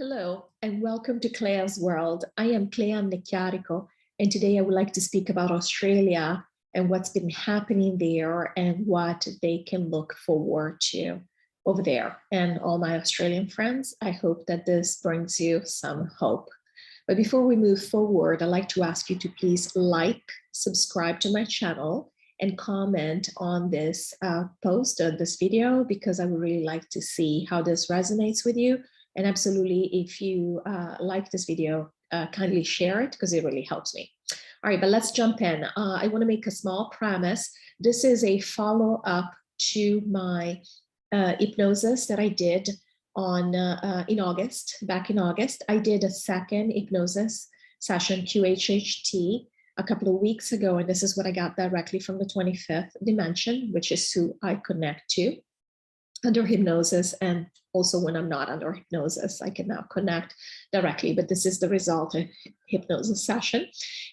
Hello, and welcome to Clea's World. I am Clea Necchiarico, and today I would like to speak about Australia and what's been happening there and what they can look forward to over there. And all my Australian friends, I hope that this brings you some hope. But before we move forward, I'd like to ask you to please like, subscribe to my channel, and comment on this post or this video, because I would really like to see how this resonates with you. And absolutely, if you like this video, kindly share it because it really helps me. All right, but let's jump in. I want to make a small premise. This is a follow-up to my hypnosis that I did on back in August. I did a second hypnosis session, QHHT, a couple of weeks ago, and this is what I got directly from the 25th dimension, which is who I connect to under hypnosis. And also when I'm not under hypnosis, I can now connect directly, but this is the result of hypnosis session.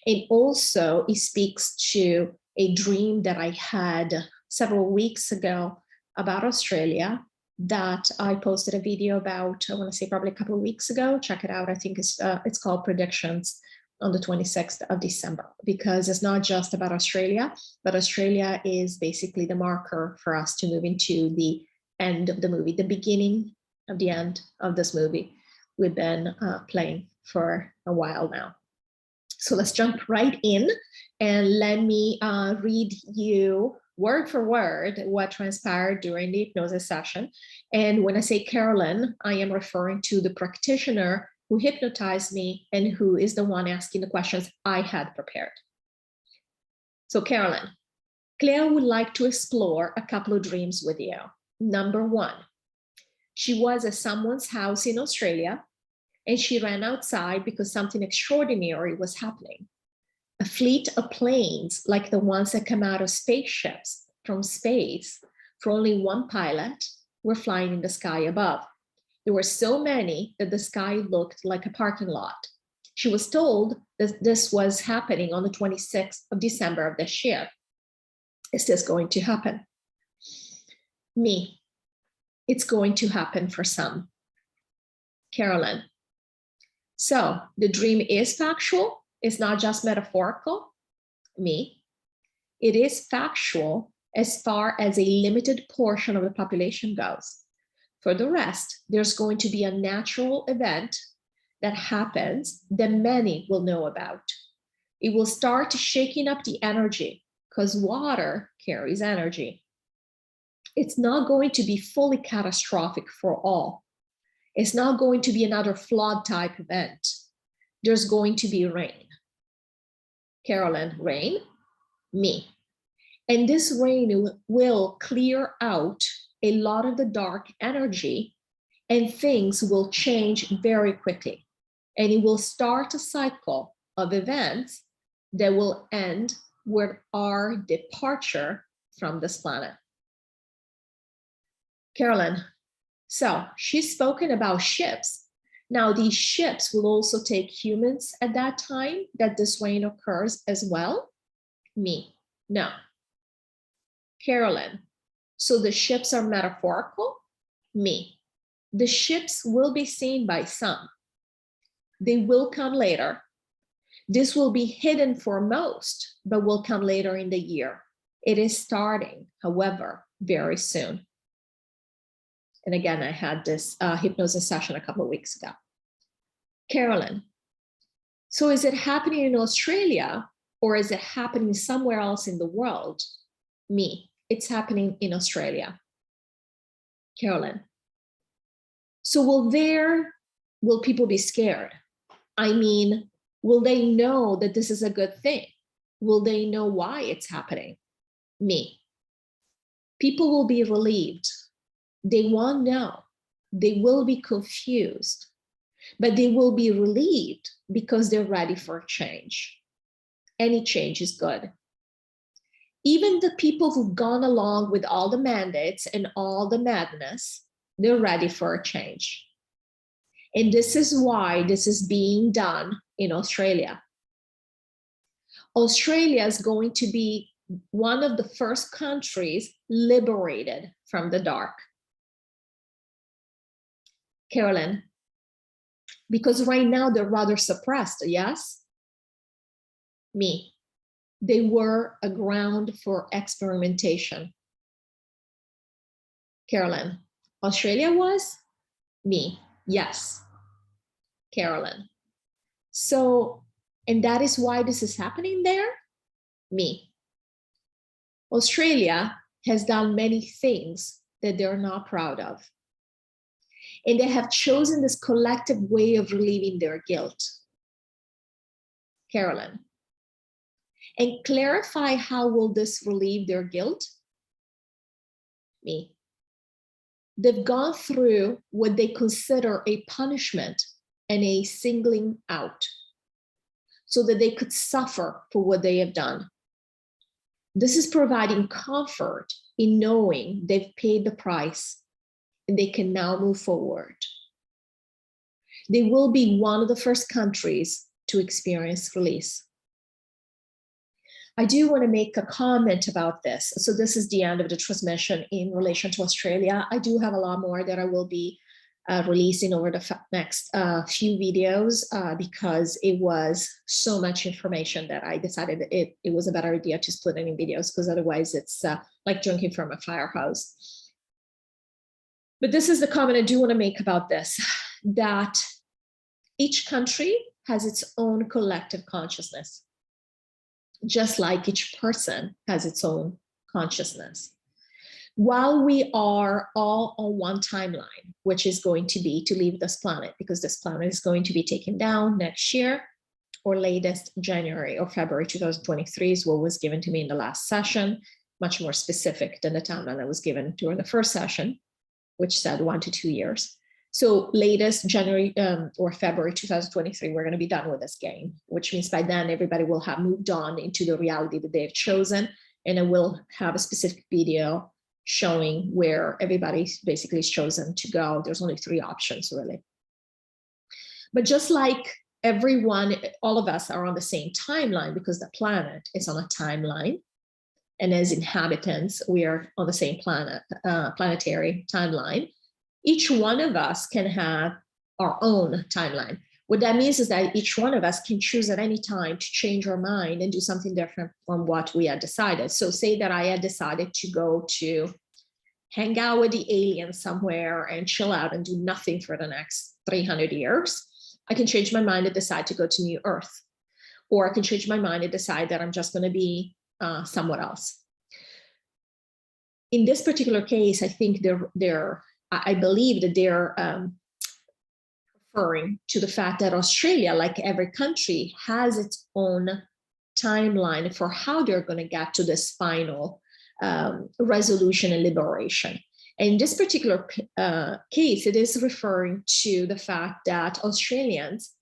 And also it speaks to a dream that I had several weeks ago about Australia that I posted a video about, I want to say probably a couple of weeks ago. Check it out. I think it's called Predictions on the 26th of December, because it's not just about Australia, but Australia is basically the marker for us to move into the end of the movie, the beginning of the end of this movie we've been playing for a while now. So let's jump right in and let me read you word for word what transpired during the hypnosis session. And when I say Carolyn, I am referring to the practitioner who hypnotized me and who is the one asking the questions I had prepared. So Carolyn, Claire would like to explore a couple of dreams with you. Number one, she was at someone's house in Australia and she ran outside because something extraordinary was happening. A fleet of planes, like the ones that come out of spaceships from space, for only one pilot, were flying in the sky above. There were so many that the sky looked like a parking lot. She was told that this was happening on the 26th of December of this year. Is this going to happen? Me, it's going to happen for some. Carolyn, so the dream is factual, it's not just metaphorical. Me, it is factual as far as a limited portion of the population goes. For the rest, there's going to be a natural event that happens that many will know about. It will start shaking up the energy because water carries energy. It's not going to be fully catastrophic for all. It's not going to be another flood type event. There's going to be rain. Carolyn, rain? Me. And this rain will clear out a lot of the dark energy and things will change very quickly. And it will start a cycle of events that will end with our departure from this planet. Carolyn, so she's spoken about ships. Now these ships will also take humans at that time that this rain occurs as well. Me, no. Carolyn, so the ships are metaphorical? Me, the ships will be seen by some. They will come later. This will be hidden for most, but will come later in the year. It is starting, however, very soon. And again, I had this hypnosis session a couple of weeks ago. Carolyn, so is it happening in Australia or is it happening somewhere else in the world? Me, it's happening in Australia. Carolyn, so will people be scared? I mean, will they know that this is a good thing? Will they know why it's happening? Me, people will be relieved. They won't know. They will be confused, but they will be relieved because they're ready for change. Any change is good. Even the people who've gone along with all the mandates and all the madness, they're ready for a change. And this is why this is being done in Australia. Australia is going to be one of the first countries liberated from the dark. Carolyn, Because right now they're rather suppressed, yes? Me. They were a ground for experimentation. Carolyn. Australia was? Me. Yes. Carolyn. So, and that is why this is happening there? Me. Australia has done many things that they're not proud of. And they have chosen this collective way of relieving their guilt. Carolyn. And clarify how will this relieve their guilt? Me. They've gone through what they consider a punishment and a singling out so that they could suffer for what they have done. This is providing comfort in knowing they've paid the price and they can now move forward. They will be one of the first countries to experience release. I do want to make a comment about this. So this is the end of the transmission in relation to Australia. I do have a lot more that I will be releasing over the next few videos because it was so much information that I decided it was a better idea to split it in videos, because otherwise it's like drinking from a fire hose. But this is the comment I do want to make about this, that each country has its own collective consciousness, just like each person has its own consciousness. While we are all on one timeline, which is going to be to leave this planet, because this planet is going to be taken down next year, or latest January or February 2023 is what was given to me in the last session, much more specific than the timeline that was given during the first session, which said 1 to 2 years. So latest January or February 2023, we're going to be done with this game, which means by then everybody will have moved on into the reality that they've chosen. And I will have a specific video showing where everybody basically is chosen to go. There's only 3 options really. But just like everyone, all of us are on the same timeline because the planet is on a timeline. And as inhabitants, we are on the same planet, planetary timeline. Each one of us can have our own timeline. What that means is that each one of us can choose at any time to change our mind and do something different from what we had decided. So say that I had decided to go to hang out with the aliens somewhere and chill out and do nothing for the next 300 years. I can change my mind and decide to go to New Earth. Or I can change my mind and decide that I'm just going to be somewhere else. In this particular case, I think I believe that they're referring to the fact that Australia, like every country, has its own timeline for how they're going to get to this final resolution and liberation. And in this particular case, it is referring to the fact that Australians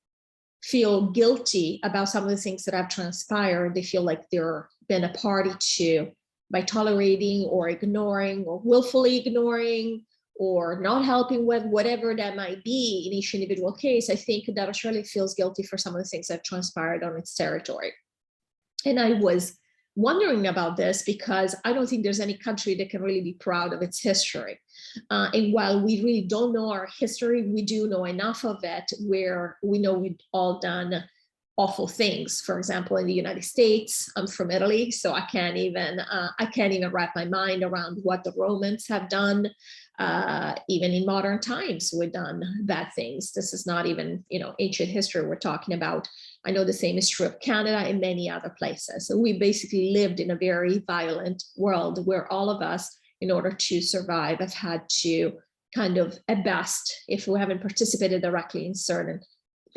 feel guilty about some of the things that have transpired. They feel like they're been a party to by tolerating or ignoring or willfully ignoring or not helping with whatever that might be in each individual case. I think that Australia feels guilty for some of the things that transpired on its territory. And I was wondering about this because I don't think there's any country that can really be proud of its history. And while we really don't know our history, we do know enough of it where we know we've all done awful things. For example, in the United States, I'm from Italy, so I can't even wrap my mind around what the Romans have done. Even in modern times, we've done bad things. This is not even, ancient history we're talking about. I know the same is true of Canada and many other places. So we basically lived in a very violent world where all of us, in order to survive, have had to kind of, at best, if we haven't participated directly in certain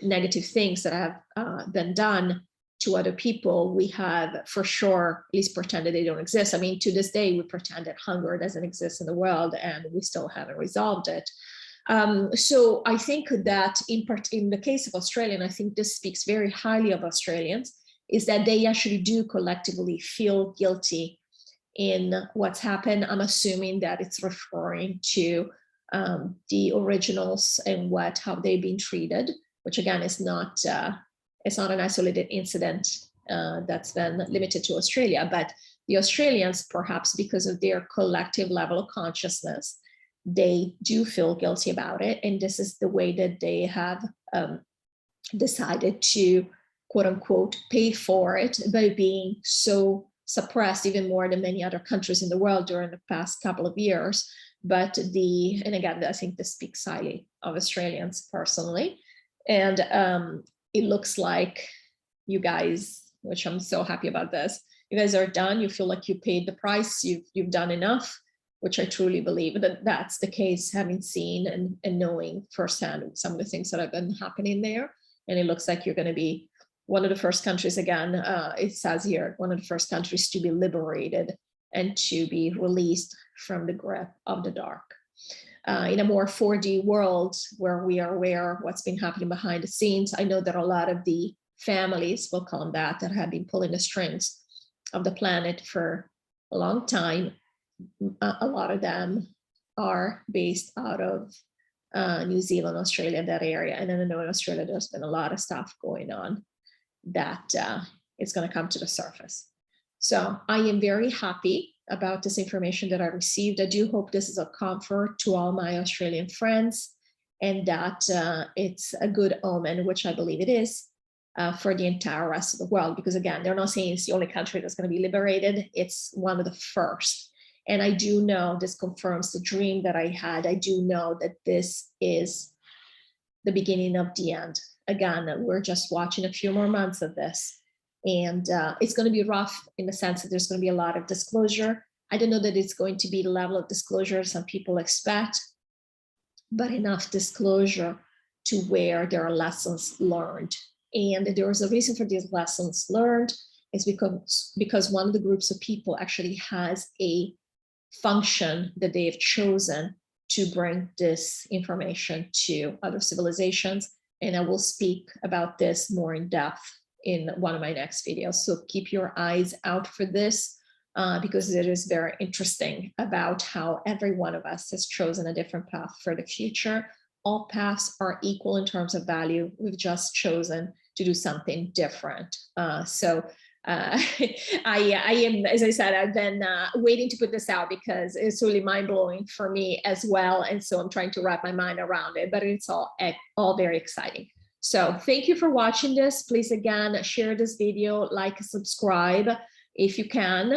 negative things that have been done to other people, we have for sure at least pretended they don't exist. I mean, to this day, we pretend that hunger doesn't exist in the world and we still haven't resolved it. So I think that in the case of Australia, and I think this speaks very highly of Australians, is that they actually do collectively feel guilty in what's happened. I'm assuming that it's referring to the originals and how they've been treated, which again is not it's not an isolated incident that's been limited to Australia, but the Australians, perhaps because of their collective level of consciousness, they do feel guilty about it. And this is the way that they have decided to, quote unquote, pay for it by being so suppressed, even more than many other countries in the world during the past couple of years. But and again, I think this speaks highly of Australians personally. And it looks like you guys, which I'm so happy about this, you guys are done. You feel like you paid the price, you've done enough, which I truly believe that that's the case, having seen and knowing firsthand some of the things that have been happening there. And it looks like you're going to be one of the first countries, again, it says here, one of the first countries to be liberated and to be released from the grip of the dark. In a more 4D world where we are aware of what's been happening behind the scenes, I know that a lot of the families, we'll call them that have been pulling the strings of the planet for a long time, a lot of them are based out of New Zealand, Australia, that area. And then I know in Australia, there's been a lot of stuff going on that is going to come to the surface. So I am very happy about this information that I received. I do hope this is a comfort to all my Australian friends, and that it's a good omen, which I believe it is, for the entire rest of the world. Because again, they're not saying it's the only country that's going to be liberated. It's one of the first. And I do know this confirms the dream that I had. I do know that this is the beginning of the end. Again, we're just watching a few more months of this. And it's going to be rough in the sense that there's going to be a lot of disclosure. I don't know that it's going to be the level of disclosure some people expect, but enough disclosure to where there are lessons learned. And there is a reason for these lessons learned, is because one of the groups of people actually has a function that they have chosen to bring this information to other civilizations. And I will speak about this more in depth in one of my next videos. So keep your eyes out for this, because it is very interesting about how every one of us has chosen a different path for the future. All paths are equal in terms of value. We've just chosen to do something different. I am, as I said, I've been waiting to put this out because it's really mind-blowing for me as well. And so I'm trying to wrap my mind around it, but it's all very exciting. So thank you for watching this. Please, again, share this video, like, subscribe if you can.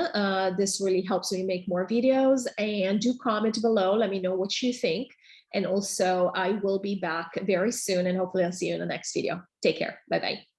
This really helps me make more videos, and do comment below. Let me know what you think. And also I will be back very soon, and hopefully I'll see you in the next video. Take care. Bye-bye.